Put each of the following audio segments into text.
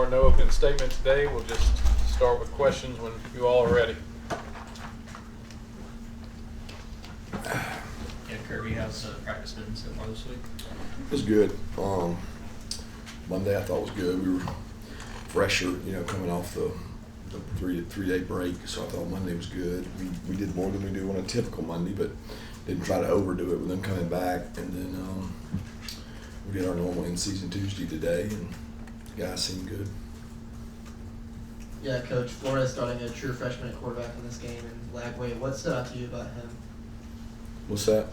no opening statement today. We'll just start with questions when you all are ready. Yeah, Kirby, how's practice been so far this week? It was good. Monday I thought was good. We were fresher, coming off the three-day break, so I thought Monday was good. We did more than we do on a typical Monday, but didn't try to overdo it with them coming back. And then we did our normal in-season Tuesday today, and the guys seemed good. Yeah, Coach, Florida's starting a true freshman at quarterback in this game, and Lagway, what stood out to you about him? What's that?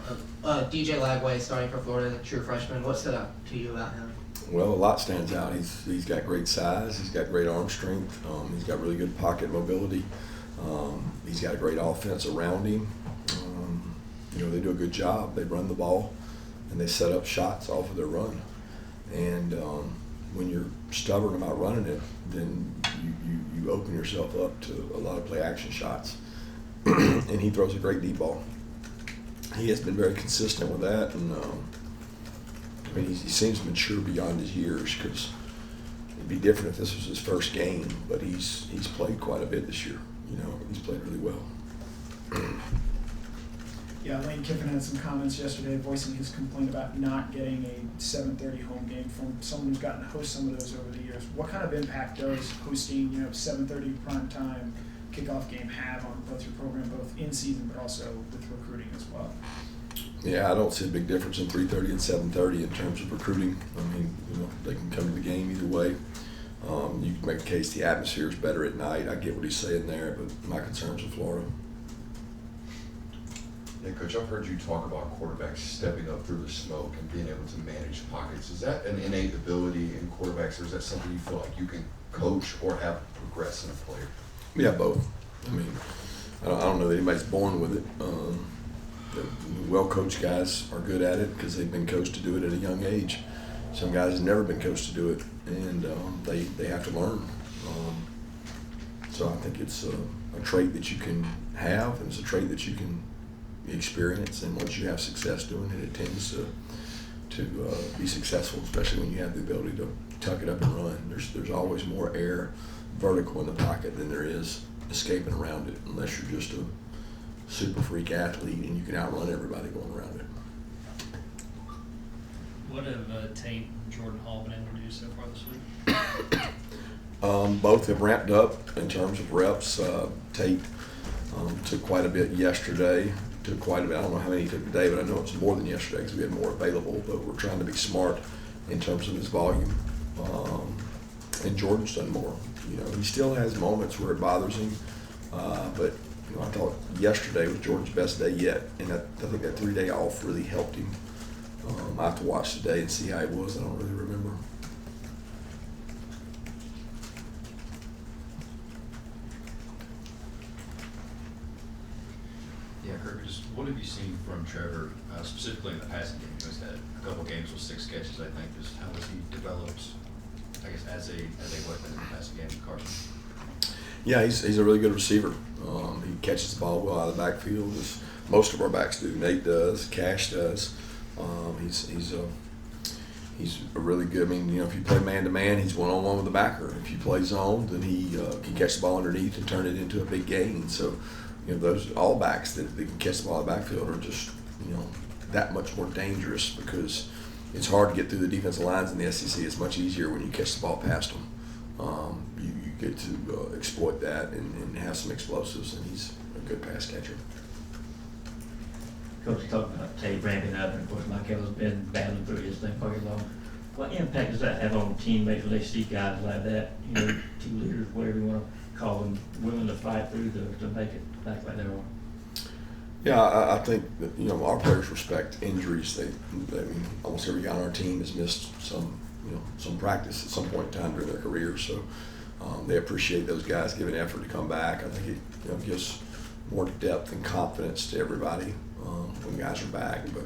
DJ Lagway starting for Florida, true freshman. What stood out to you about him? Well, a lot stands out. He's got great size. He's got great arm strength. He's got really good pocket mobility. He's got a great offense around him. They do a good job. They run the ball, and they set up shots off of their run. And when you're stubborn about running it, then you open yourself up to a lot of play-action shots. And he throws a great deep ball. He has been very consistent with that, and he seems mature beyond his years, because it'd be different if this was his first game, but he's played quite a bit this year. He's played really well. Yeah, Lane Kiffin had some comments yesterday voicing his complaint about not getting a 7:30 home game from someone who's gotten to host some of those over the years. What kind of impact does hosting, 7:30 prime time kickoff game have on both your program, both in season but also with recruiting as well? Yeah, I don't see a big difference in 3:30 and 7:30 in terms of recruiting. They can come to the game either way. You can make a case the atmosphere is better at night. I get what he's saying there, but my concerns with Florida. Yeah, Coach, I've heard you talk about quarterbacks stepping up through the smoke and being able to manage pockets. Is that an innate ability in quarterbacks, or is that something you feel like you can coach or have progress in a player? Yeah, both. I don't know that anybody's born with it. The well-coached guys are good at it because they've been coached to do it at a young age. Some guys have never been coached to do it, and they have to learn. So I think it's a trait that you can have, and it's a trait that you can experience, and once you have success doing it, it tends to be successful, especially when you have the ability to tuck it up and run. There's always more air vertical in the pocket than there is escaping around it, unless you're just a super freak athlete and you can outrun everybody going around it. What have Tate and Jordan Hall been able to do so far this week? Both have ramped up in terms of reps. Tate took quite a bit yesterday. Took quite a bit. I don't know how many he took today, but I know it's more than yesterday because we had more available. But we're trying to be smart in terms of his volume. And Jordan's done more. He still has moments where it bothers him, but I thought yesterday was Jordan's best day yet, and I think that 3-day off really helped him. I have to watch today and see how he was. I don't really remember. Yeah, Kirby, just what have you seen from Trevor, specifically in the passing game? He's had a couple games with 6 catches, I think. Just how has he developed, I guess, as a weapon in the passing game with Carson? Yeah, he's a really good receiver. He catches the ball well out of the backfield, as most of our backs do. Nate does, Cash does. He's a really good. If you play man-to-man, he's one-on-one with the backer. If you play zone, then he can catch the ball underneath and turn it into a big gain. So, those all backs that can catch the ball in the backfield are just, that much more dangerous, because it's hard to get through the defensive lines in the SEC. It's much easier when you catch the ball past them. You get to exploit that and have some explosives, and he's a good pass catcher. Coach, you talked about Tate ramping up, and of course Michael's been battling through his thing quite long. What impact does that have on teammates when they see guys like that, team leaders, whatever you want to call them, willing to fight through to make it back like they are? Yeah, I think that, our players respect injuries. They almost every guy on our team has missed some practice at some point in time during their career. So they appreciate those guys giving effort to come back. I think it gives more depth and confidence to everybody when guys are back. But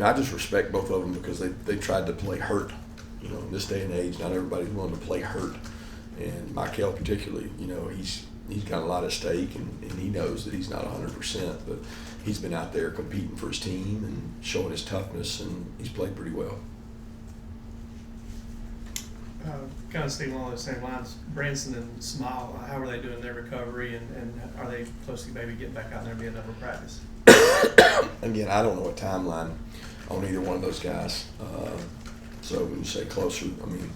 I just respect both of them because they tried to play hurt. In this day and age, not everybody's willing to play hurt. And Michael particularly, he's got a lot at stake, and he knows that he's not 100%, but he's been out there competing for his team and showing his toughness, and he's played pretty well. kind of stay along those same lines, Branson and Smile, how are they doing their recovery, and are they close to maybe getting back out there and being able to practice? Again, I don't know a timeline on either one of those guys. So when you say closer, I mean,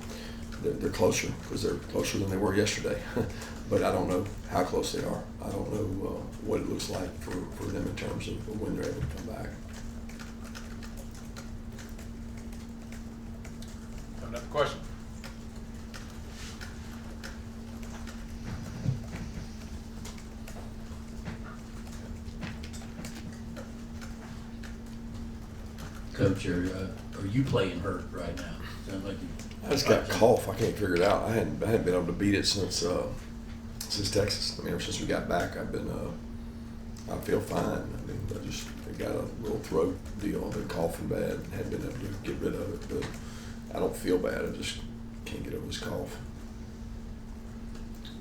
they're closer because they're closer than they were yesterday. But I don't know how close they are. I don't know what it looks like for them in terms of when they're able to come back. Another question? Coach, are you playing hurt right now? Sounds like you. I just got a cough. I can't figure it out. I hadn't been able to beat it since Texas. I mean, ever since we got back, I feel fine. I mean, I got a little throat deal. I've been coughing bad and hadn't been able to get rid of it. But I don't feel bad. I just can't get over this cough.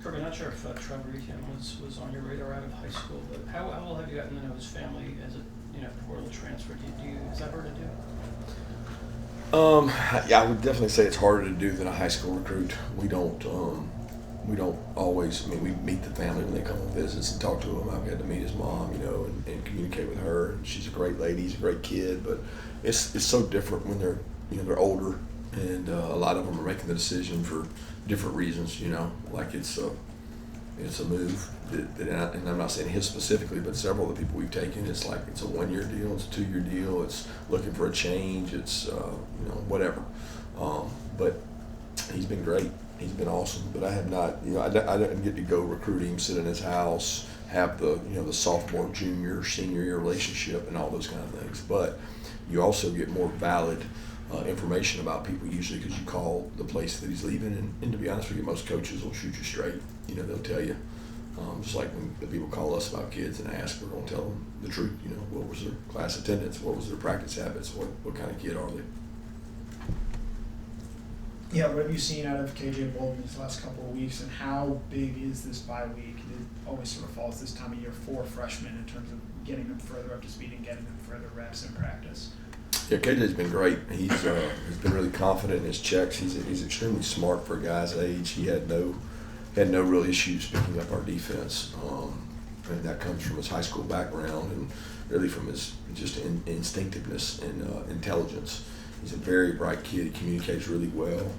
Kirby, not sure if Trevor Etienne was on your radar out of high school, but how well have you gotten to know his family as a portal transfer? Is that hard to do? Yeah, I would definitely say it's harder to do than a high school recruit. We don't always. I mean, we meet the family when they come on visits and talk to them. I've got to meet his mom, and communicate with her. And she's a great lady. He's a great kid, but it's so different when they're older, and a lot of them are making the decision for different reasons. Like it's a move and I'm not saying his specifically, but several of the people we've taken, it's like it's a 1-year deal, it's a 2-year deal, it's looking for a change, it's whatever. But he's been great. He's been awesome. But I have not, I didn't get to go recruit him, sit in his house, have the the sophomore, junior, senior year relationship and all those kind of things. But you also get more valid information about people usually because you call the place that he's leaving, and to be honest with you, most coaches will shoot you straight. They'll tell you. Just like when the people call us about kids and ask, we're going to tell them the truth. What was their class attendance? What was their practice habits? What kind of kid are they? Yeah, what have you seen out of KJ Bolden these last couple of weeks, and how big is this bye week? It always sort of falls this time of year for freshmen in terms of getting them further up to speed and getting them further reps in practice. Yeah, KJ's been great. He's been really confident in his checks. He's extremely smart for a guy's age. He had no real issues picking up our defense, and that comes from his high school background and really from his just instinctiveness and intelligence. He's a very bright kid. He communicates really well.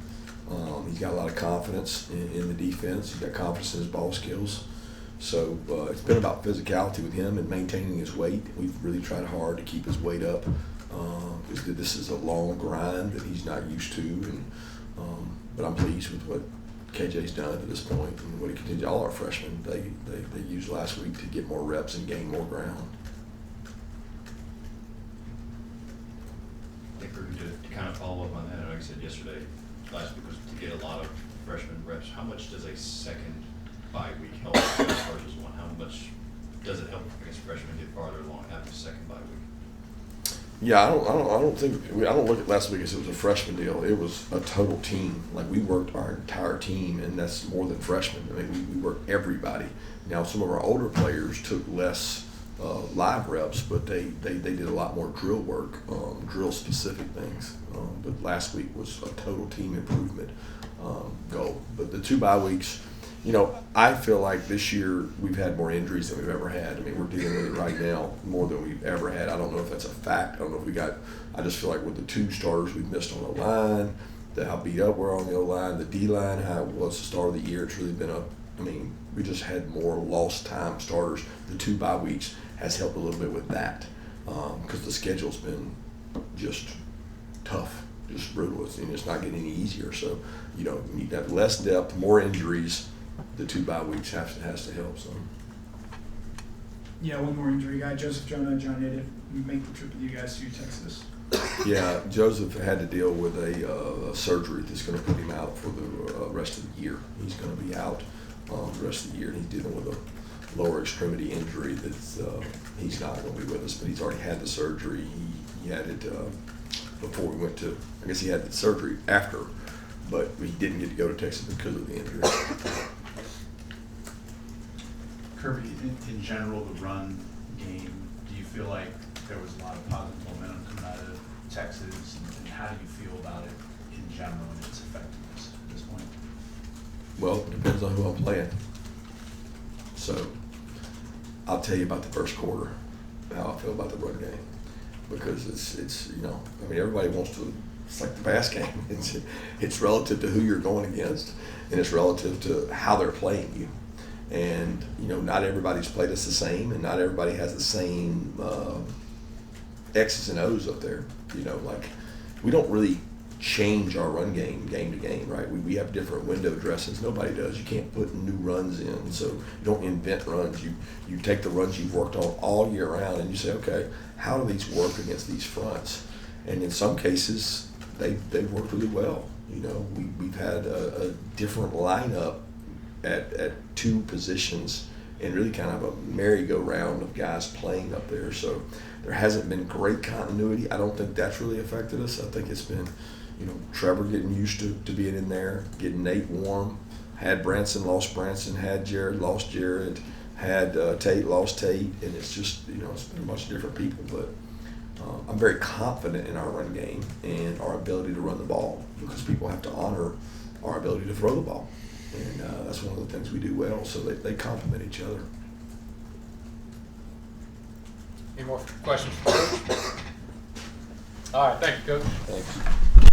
He's got a lot of confidence in the defense. He's got confidence in his ball skills. So it's been about physicality with him and maintaining his weight. We've really tried hard to keep his weight up because this is a long grind that he's not used to. And but I'm pleased with what KJ's done to this point and what he continues. All our freshmen, they used last week to get more reps and gain more ground. I think we're going to kind of follow up on that. I know you said yesterday, last week was to get a lot of freshman reps. How much does a second bye week help as far as one? How much does it help, I guess, freshmen get farther along after the second bye week? Yeah, I don't look at last week as it was a freshman deal. It was a total team. Like we worked our entire team, and that's more than freshmen. I mean, we worked everybody. Now, some of our older players took less live reps, but they did a lot more drill work, drill specific things. But last week was a total team improvement goal. But the 2 bye weeks, I feel like this year we've had more injuries than we've ever had. I mean, we're dealing with it right now more than we've ever had. I don't know if that's a fact. I don't know if I just feel like with the 2 starters we've missed on the line, how beat up we're on the O-line, the D-line, how it was the start of the year. It's really been we just had more lost time starters. The 2 bye weeks has helped a little bit with that because the schedule's been just tough, just brutal, and it's not getting any easier. So, you need to have less depth, more injuries. The 2 bye weeks has to help some. Yeah, one more injury guy, Joseph Jonah and John didn't make the trip with you guys to Texas. Yeah, Joseph had to deal with a surgery that's going to put him out for the rest of the year. He's going to be out the rest of the year, and he's dealing with a lower extremity injury that's he's not going to be with us, but he's already had the surgery. He had it before we went to, I guess he had the surgery after, but he didn't get to go to Texas because of the injury. Kirby, in general, the run game, do you feel like there was a lot of positive momentum coming out of Texas, and how do you feel about it in general and its effectiveness at this point? Well, it depends on who I'm playing. So I'll tell you about the first quarter, how I feel about the run game, because it's you know, I mean, everybody wants to. It's like the pass game. It's relative to who you're going against, and it's relative to how they're playing you. And you know, not everybody's played us the same, and not everybody has the same X's and O's up there. You know, like we don't really change our run game to game, right? We have different window dressings. Nobody does. You can't put new runs in, so you don't invent runs. You take the runs you've worked on all year round, and you say, okay, how do these work against these fronts? And in some cases, they've worked really well. You know, we've had a different lineup at two positions and really kind of a merry-go-round of guys playing up there. So there hasn't been great continuity. I don't think that's really affected us. I think it's been, you know, Trevor getting used to being in there, getting Nate warm, had Branson, lost Branson, had Jared, lost Jared, had Tate, lost Tate, and it's just, you know, it's been a bunch of different people. But I'm very confident in our run game and our ability to run the ball, because people have to honor our ability to throw the ball. And that's one of the things we do well, so they complement each other. Any more questions for Coach? All right, thank you, Coach. Thanks.